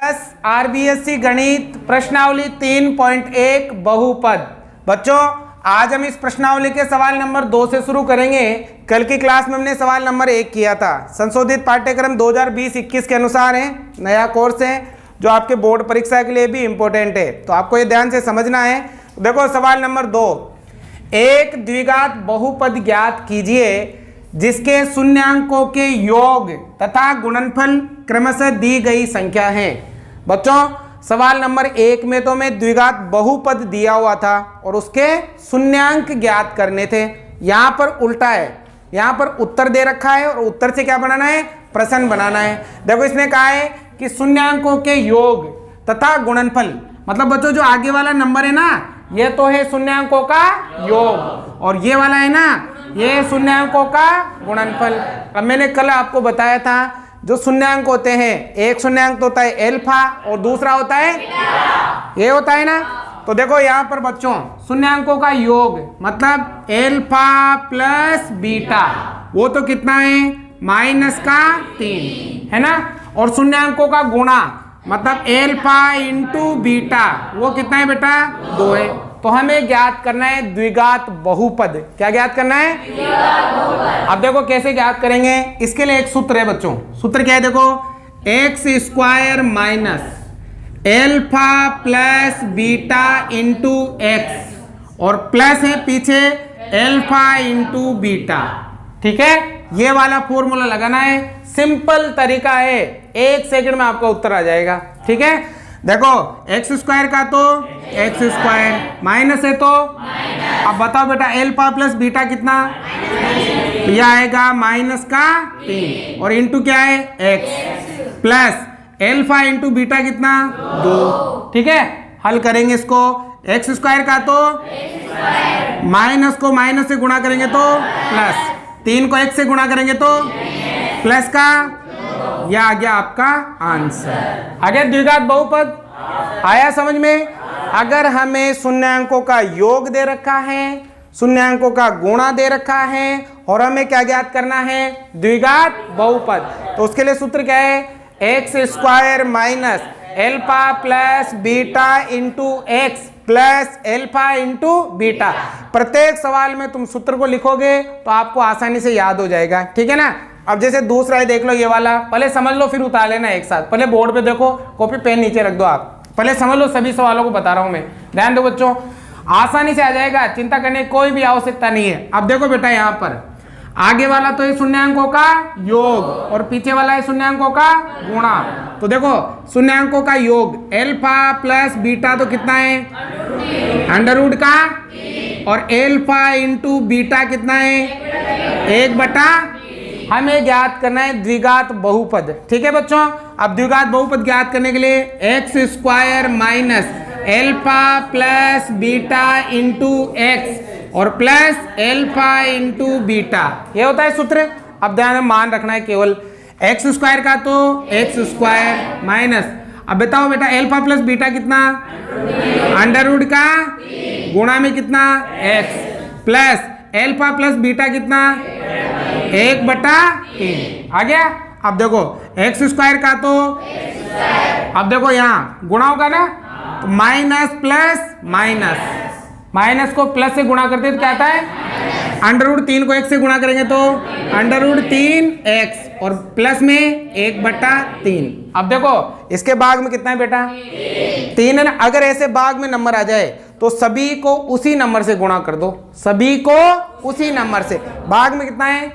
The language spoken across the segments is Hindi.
आरबीएससी गणित प्रश्नावली 3.1 बहुपद। बच्चों आज हम इस प्रश्नावली के सवाल नंबर 2 से शुरू करेंगे। कल की क्लास में हमने सवाल नंबर 1 किया था। संशोधित पाठ्यक्रम 2020-21 के अनुसार है, नया कोर्स है जो आपके बोर्ड परीक्षा के लिए भी इंपॉर्टेंट है, तो आपको ये ध्यान से समझना है। देखो सवाल नंबर 2, एक द्विघात बहुपद ज्ञात कीजिए जिसके शून्यांकों के योग तथा गुणनफल क्रमशः दी गई संख्या है। बच्चों सवाल नंबर 1 में तो मैं द्विघात बहुपद दिया हुआ था और उसके शून्यांक ज्ञात करने थे। यहाँ पर उल्टा है, यहाँ पर उत्तर दे रखा है और उत्तर से क्या बनाना है, प्रश्न बनाना है। देखो इसने कहा है कि शून्यांकों के योग तथा गुणनफल, मतलब बच्चों जो आगे वाला नंबर है ना, ये तो है शून्यांकों का योग और ये वाला है ना, ये शून्यांकों का गुणनफल। अब मैंने कल आपको बताया था जो शून्यांक होते हैं, एक शून्यांक तो होता है एल्फा और दूसरा होता है ये होता है ना। तो देखो यहाँ पर बच्चों शून्यांकों का योग मतलब एल्फा प्लस बीटा, वो तो कितना है -3 है ना, और शून्यांकों का गुणा मतलब एल्फा इंटू बीटा, वो कितना है बेटा 2 है। तो हमें ज्ञात करना है द्विघात बहुपद। क्या ज्ञात करना है? अब देखो कैसे ज्ञात करेंगे, इसके लिए एक सूत्र है बच्चों। सूत्र क्या है देखो, x² minus alpha plus beta into x और प्लस है पीछे एल्फा इंटू बीटा। ठीक है, ये वाला फॉर्मूला लगाना है। सिंपल तरीका है, 1 सेकंड में आपका उत्तर आ जाएगा। ठीक है, देखो x² का तो x² माइनस है तो अब बताओ बेटा एल्फा प्लस बीटा कितना, यह आएगा -3 और इंटू क्या है x plus alpha into beta कितना 2। ठीक है, हल करेंगे इसको। x² का तो माइनस को माइनस से गुणा करेंगे तो प्लस, 3 को 1 से गुणा करेंगे तो प्लस का, यह आ गया आपका आंसर। आ गया द्विघात बहुपद। आया समझ में? अगर हमें शून्यांकों का योग दे रखा है, शून्यांकों का गुणा दे रखा है और हमें क्या ज्ञात करना है, द्विघात बहुपद, तो उसके लिए सूत्र क्या है, x² minus alpha plus beta into x plus alpha into beta. प्रत्येक सवाल में तुम सूत्र को लिखोगे तो आपको आसानी से याद हो जाएगा। ठीक है ना। अब जैसे दूसरा है, देख लो ये वाला, पहले समझ लो फिर उतार लेना एक साथ। पहले बोर्ड पे देखो, कॉपी पेन नीचे रख दो, आप पहले समझ लो, सभी सवालों को बता रहा हूं मैं, ध्यान दो बच्चों, आसानी से आ जाएगा, चिंता करने की कोई भी आवश्यकता नहीं है। अब देखो बेटा यहाँ पर आगे वाला तो है शून्यांकों का योग और पीछे वाला है शून्यांकों का गुणा। तो देखो शून्यांकों का योग एल्फा प्लस बीटा तो कितना है √ का, और एल्फा इंटू बीटा कितना है 1/। हमें ज्ञात करना है द्विघात बहुपद। ठीक है बच्चों, अब द्विघात बहुपद ज्ञात करने के लिए x² minus alpha plus beta into x और प्लस एल्फा इंटू बीटा, ये होता है सूत्र। अब ध्यान में मान रखना है केवल x² का तो x² माइनस, अब बताओ बेटा एल्फा प्लस बीटा कितना √ का, गुणा में कितना x plus alpha plus beta कितना 1/3 आ गया। अब देखो x² का तो अब देखो यहाँ गुणा होगा ना, तो माइनस प्लस माइनस, माइनस को प्लस से गुणा करते तो क्या आता है √3 को 1 से गुणा करेंगे तो √3x और प्लस में 1/3। अब देखो इसके भाग में कितना है बेटा 3 है ना। अगर ऐसे भाग में नंबर आ जाए तो सभी को उसी नंबर से गुणा कर दो, सभी को उसी नंबर से। भाग में कितना है,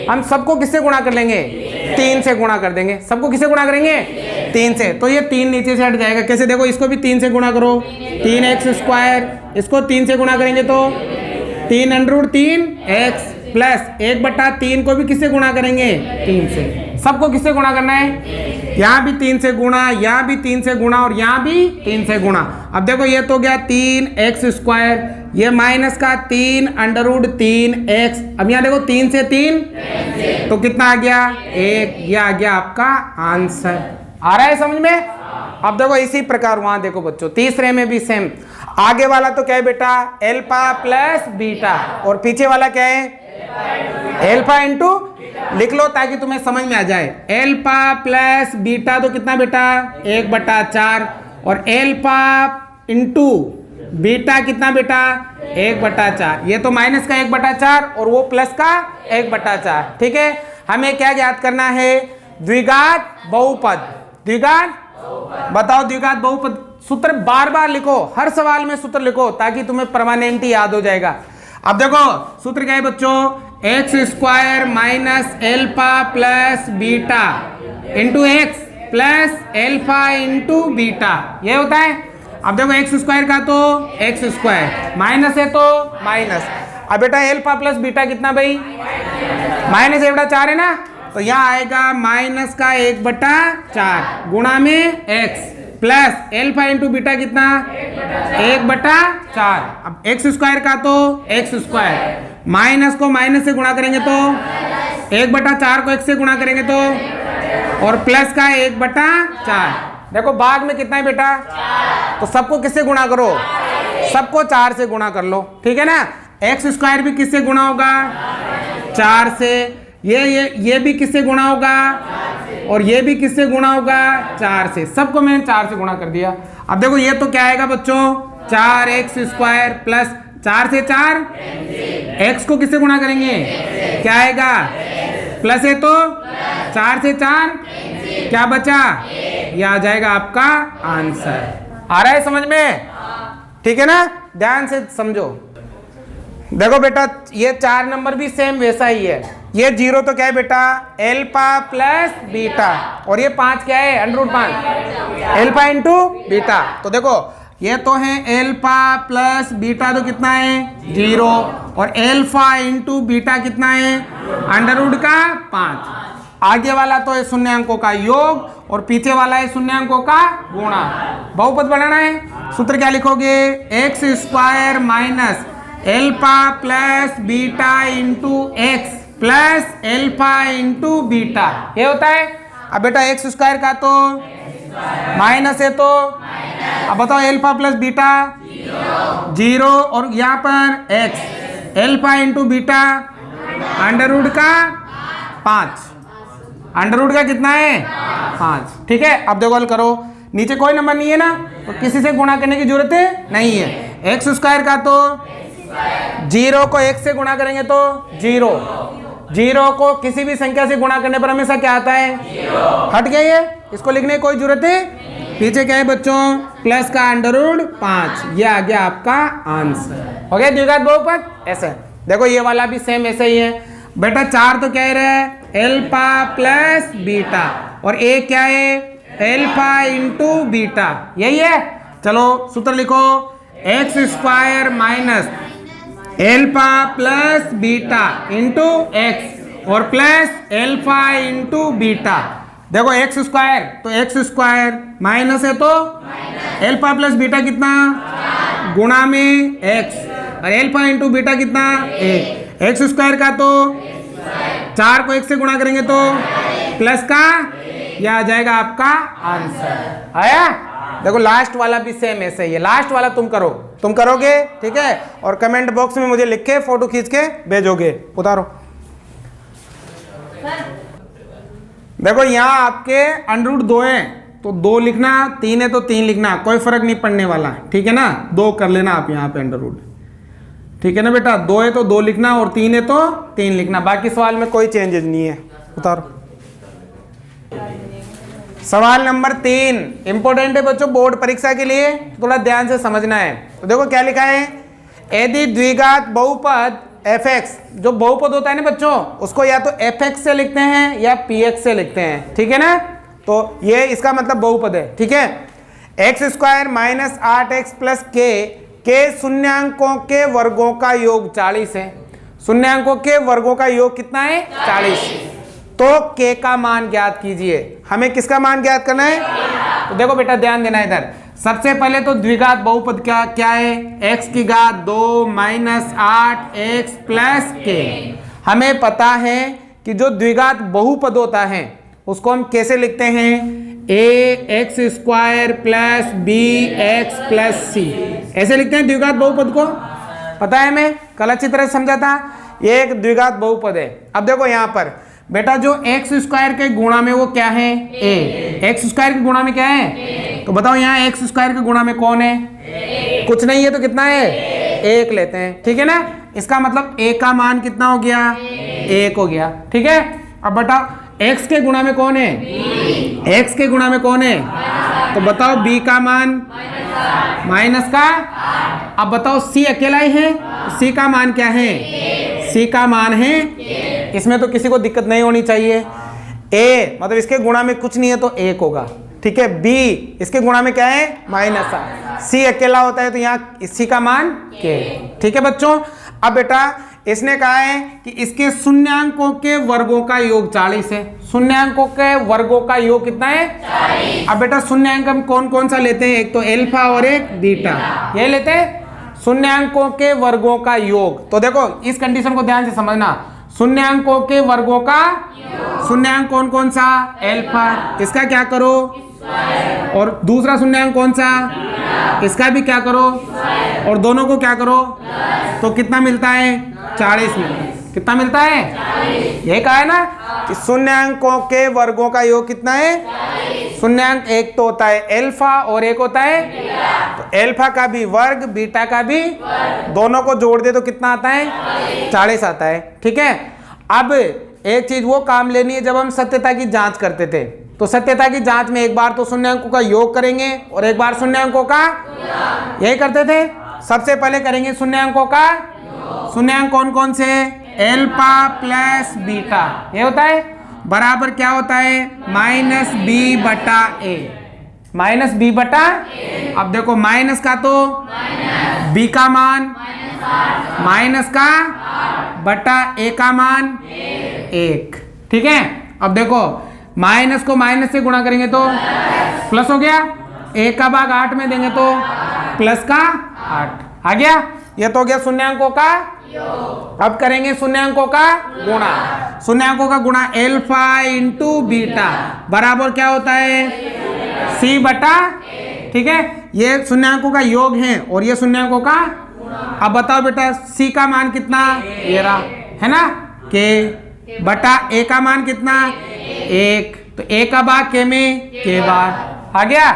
हम सबको किससे गुणा कर लेंगे 3 से गुणा कर देंगे। सबको किससे गुणा करेंगे 3 से, तो ये 3 नीचे से हट जाएगा। कैसे देखो, इसको भी 3 से गुणा करो 3x², इसको 3 से गुणा करेंगे तो 3√3x प्लस 1/3 को भी किससे गुणा करेंगे 3 से। सबको किससे गुणा करना है, यहाँ भी 3 से गुणा, यहाँ भी 3 से गुणा और यहाँ भी 3 से गुणा। अब देखो ये तो गया 3x², ये माइनस का 3√3x। अब यहाँ देखो 3 से 3 तो कितना आ गया 1, ये आ गया आपका आंसर। आ रहा है समझ में? अब देखो इसी प्रकार वहां देखो बच्चों तीसरे में भी सेम। आगे वाला तो क्या है बेटा एल्फा प्लस बीटा और पीछे वाला क्या है एल्फा इंटू, लिख लो ताकि तुम्हें समझ में आ जाए। एल्फा प्लस बीटा तो कितना बेटा 1/4, और एल्फा इंटू बीटा कितना बेटा 1/4। ये तो माइनस का 1/4 और वो प्लस का 1/4। ठीक है, हमें क्या ज्ञात करना है? द्विघात बहुपद। द्विघात, बताओ द्विघात बहुपद सूत्र बार बार लिखो, हर सवाल में सूत्र लिखो ताकि तुम्हें परमानेंट ही याद हो जाएगा। अब देखो सूत्र क्या है बच्चों? x² minus alpha plus beta into x plus alpha into beta, ये होता है। अब देखो x² का तो x², माइनस है तो माइनस। अब बेटा एल्फा प्लस बीटा कितना भाई? माइनस 1/4 है ना, तो यहाँ आएगा माइनस का 1/4 गुणा में x plus alpha into beta कितना 1/4। अब x² का तो x², माइनस को माइनस से गुणा करेंगे तो 1/4 को x से गुणा करेंगे तो, और प्लस का 1/4। देखो भाग में कितना है बेटा? तो सबको किससे गुणा करो? सबको 4 से गुणा कर लो। ठीक है ना, x² भी किससे गुणा होगा? 4 से। ये भी किससे गुणा होगा? और ये भी किससे गुणा होगा? 4 से। सबको मैंने 4 से गुणा कर दिया। अब देखो ये तो क्या आएगा बच्चों? 4x² प्लस 4 से 4, x को किससे गुणा करेंगे? क्या आएगा? प्लस है तो 4 से 4 क्या बचा? ये आ जाएगा आपका आंसर। आ रहा है समझ में? ठीक है ना, ध्यान से समझो। देखो बेटा ये 4 नंबर भी सेम वैसा ही है। ये 0 तो क्या है बेटा? एल्फा प्लस बीटा, और ये 5 क्या है? √5 एल्फा इंटू बीटा। तो देखो ये तो है एल्फा प्लस बीटा तो कितना है? 0, और एल्फा इंटू बीटा कितना है? √5। आगे वाला तो है शून्यांकों का योग और पीछे वाला है शून्यांकों का गुणा। बहुपद बनाना है, सूत्र क्या लिखोगे? x² minus alpha plus beta into x plus alpha into beta, ये होता है। अब बेटा x² का तो माइनस है तो, अब बताओ एल्फा प्लस बीटा 0, और यहाँ पर x alpha into beta √5। Under का कितना है? 5। ठीक है, अब देखो हल करो। नीचे कोई नंबर नहीं है ना, तो किसी से गुणा करने की जरूरत नहीं है। x² का तो 0 को 1 से गुणा करेंगे तो 0 को किसी भी संख्या से गुणा करने पर हमेशा क्या आता है? 0। हट गया ये, इसको लिखने की कोई जरूरत है? पीछे क्या है बच्चों? प्लस का √5, ये आ गया आपका आंसर। हो गया द्विघात बहुपद। ऐसे देखो ये वाला भी सेम ऐसे ही है बेटा। 4 तो क्या है रहा है? एल्फा प्लस बीटा, और एक क्या है? एल्फा इंटू बीटा, यही है। चलो सूत्र लिखो, x² minus alpha plus beta into x और प्लस एल्फा इंटू बीटा। देखो x² तो x² माइनस है तो एल्फा प्लस बीटा कितना? गुणा में x, और एल्फा इंटू बीटा कितना? 1। x² का तो 4 को 1 से गुणा करेंगे तो प्लस का, यह आ जाएगा आपका आंसर। आया? देखो लास्ट वाला भी सेम ऐसे ही है। लास्ट वाला तुम करो, तुम करोगे ठीक है, और कमेंट बॉक्स में मुझे लिख के फोटो खींच के भेजोगे। उतारो। देखो यहाँ आपके √2 है तो 2 लिखना, 3 है तो 3 लिखना, कोई फर्क नहीं पड़ने वाला। ठीक है ना, 2 कर लेना आप यहाँ पे √। ठीक है ना बेटा, 2 है तो 2 लिखना और 3 है तो 3 लिखना, बाकी सवाल में कोई चेंजेस नहीं है। उतारो। सवाल नंबर 3 इंपॉर्टेंट है बच्चों, बोर्ड परीक्षा के लिए, थोड़ा ध्यान से समझना है। तो देखो क्या लिखा है, यदि द्विघात बहुपद fx, जो बहुपद होता है ना बच्चों, उसको या तो fx से लिखते हैं या px से लिखते हैं। ठीक है ना, तो ये इसका मतलब बहुपद है। ठीक है, x² माइनस 8x प्लस के शून्यांकों के वर्गों का योग 40 है। शून्यांकों के वर्गों का योग कितना है? 40। तो k का मान ज्ञात कीजिए। हमें किसका मान ज्ञात करना है? तो देखो बेटा ध्यान देना इधर। सबसे पहले तो द्विघात बहुपद क्या है? x की घात 2 माइनस 8x प्लस k। हमें पता है कि जो द्विघात बहुपद होता है उसको हम कैसे लिखते हैं? ax² plus bx plus c, ऐसे लिखते हैं द्विघात बहुपद को। पता है, मैं कल अच्छी तरह समझा था ये एक द्विघात बहुपद है। अब देखो यहाँ पर बेटा जो एक्स स्क्वायर के गुणा में वो क्या है, ए। एक्स स्क्वायर के गुणा में क्या है, तो बताओ यहाँ एक्स स्क्वायर के गुणा में कौन है, कुछ नहीं है, तो कितना है, एक लेते हैं, ठीक है ना। इसका मतलब ए का मान कितना हो गया, एक हो गया, ठीक है। अब बताओ एक्स के गुणा में कौन है, एक्स के गुणा में कौन है, तो बताओ बी का मान माइनस का। अब बताओ सी अकेला ही है, सी का मान क्या है, सी का मान है, इसमें तो किसी को दिक्कत नहीं होनी चाहिए। ए मतलब इसके गुणा में कुछ नहीं है तो एक होगा, ठीक है। बी इसके गुणा में क्या है, माइनस का। सी अकेला होता है तो यहाँ सी का मान के, ठीक है बच्चों। अब बेटा इसने कहा है कि इसके शून्यांकों के वर्गों का योग 40 है। शून्यांकों के वर्गों का योग कितना है, 40। अब बेटा शून्यांक हम कौन कौन सा लेते हैं, एक तो एल्फा और एक बीटा, ये लेते हैं शून्यांकों के वर्गों का योग। तो देखो इस कंडीशन को ध्यान से समझना, शून्यांकों के वर्गों का शून्यांक कौन कौन सा, एल्फा, इसका क्या करो, और दूसरा शून्यांक कौन सा, इसका भी क्या करो, और दोनों को क्या करो, तो कितना मिलता है, 40 मिलता। कितना मिलता है, यही कहा है ना कि शून्यांकों के वर्गों का योग कितना है, शून्यांक एक तो होता है एल्फा और एक होता है, तो एल्फा का भी वर्ग बीटा का भी, दोनों को जोड़ दे तो कितना आता है, 40 आता है, ठीक है। अब एक चीज वो काम लेनी है, जब हम सत्यता की जांच करते थे तो सत्यता की जांच में एक बार तो शून्यांकों का योग करेंगे और एक बार शून्यांकों का, यही करते थे। सबसे पहले करेंगे शून्यांकों का, शून्यांक कौन कौन से, एल्फा प्लस बीटा, ये होता है बराबर क्या होता है, माइनस बी बटा ए, माइनस बी बटा। अब देखो माइनस का तो बी का मान माइनस का बटा ए का मान 1, ठीक है। अब देखो माइनस को माइनस से गुणा करेंगे तो प्लस हो गया, एक का भाग 8 में देंगे तो प्लस का 8 आ गया, ये तो हो गया शून्यांकों का योग। अब करेंगे शून्यांकों का गुणा, शून्यांकों का गुणा एल्फा इंटू बीटा बराबर क्या होता है, सी बटा, ठीक है। ये शून्यांकों का योग है और ये शून्यांकों का। अब बताओ बेटा सी का मान कितना, ये रहा है ना, के बटा ए का मान कितना, 1, तो ए का भाग के में के बार आ गया।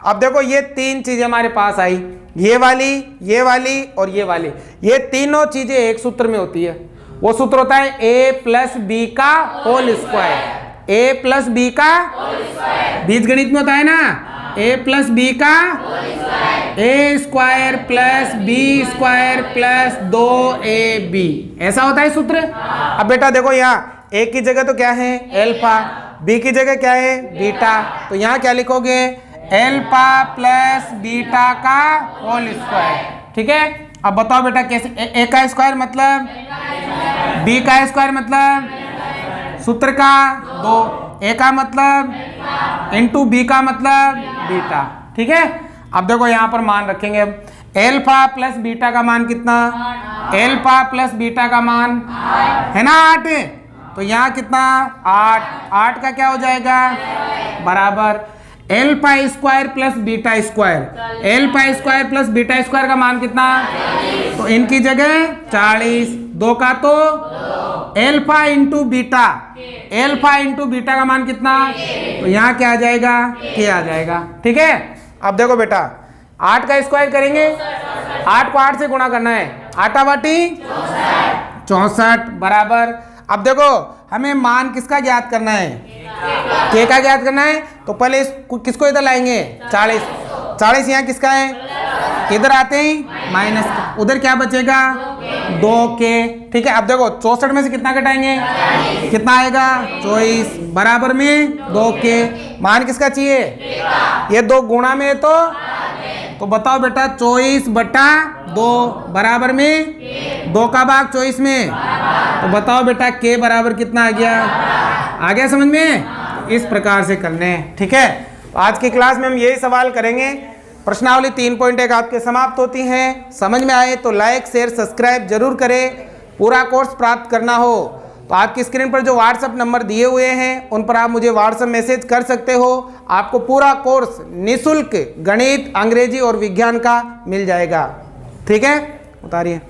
अब देखो ये तीन चीजें हमारे पास आई, ये वाली और ये वाली, ये तीनों चीजें एक सूत्र में होती है। वो सूत्र होता है ए प्लस बी का होल स्क्वायर, ए प्लस बी का बीजगणित में होता है ना, ए प्लस बी का A square plus B square plus 2ab, ऐसा होता है सूत्र। अब बेटा देखो यहाँ ए की जगह तो क्या है एल्फा, बी की जगह क्या है बीटा, तो यहाँ क्या लिखोगे, एल्फा प्लस बीटा का होल स्क्वायर, ठीक है। अब बताओ बेटा कैसे, ए का स्क्वायर मतलब बी का स्क्वायर मतलब सूत्र का 2, ए का मतलब इंटू बी का मतलब बीटा, ठीक है। अब देखो यहाँ पर मान रखेंगे, अब एल्फा प्लस बीटा का मान कितना, एल्फा प्लस बीटा का मान है ना 8, तो यहाँ कितना 8 का क्या हो जाएगा बराबर alpha square plus beta square, alpha square plus beta square का मान कितना, तो इनकी जगह 40, 2 का तो alpha into beta, alpha into beta का मान कितना, तो यहाँ क्या आ जाएगा, के आ जाएगा, ठीक है। अब देखो बेटा 8 का स्क्वायर करेंगे, 8 को 8 से गुणा करना है, 8 बाटी 64 बराबर। अब देखो हमें मान किसका ज्ञात करना है, के का ज्ञात करना है, तो पहले किसको इधर लाएंगे 40 यहाँ किसका है, इधर आते ही माइनस, उधर क्या बचेगा 2 के, ठीक है। अब देखो 64 में से कितना घटाएंगे, कितना आएगा 24 बराबर में 2 के, मान किसका चाहिए, ये 2 गुणा में तो बताओ बेटा 24 बटा 2 बराबर में 2 का भाग 24 में, तो बताओ बेटा के बराबर कितना आ गया समझ में। इस प्रकार से करने हैं, ठीक है। तो आज की क्लास में हम यही सवाल करेंगे। प्रश्नावली 3.1 आपके समाप्त होती हैं। समझ में आए तो लाइक शेयर सब्सक्राइब जरूर करें। पूरा कोर्स प्राप्त करना हो तो आपकी स्क्रीन पर जो व्हाट्सएप नंबर दिए हुए हैं उन पर आप मुझे व्हाट्सएप मैसेज कर सकते हो। आपको पूरा कोर्स निःशुल्क गणित, अंग्रेजी और विज्ञान का मिल जाएगा, ठीक है। उतारिए।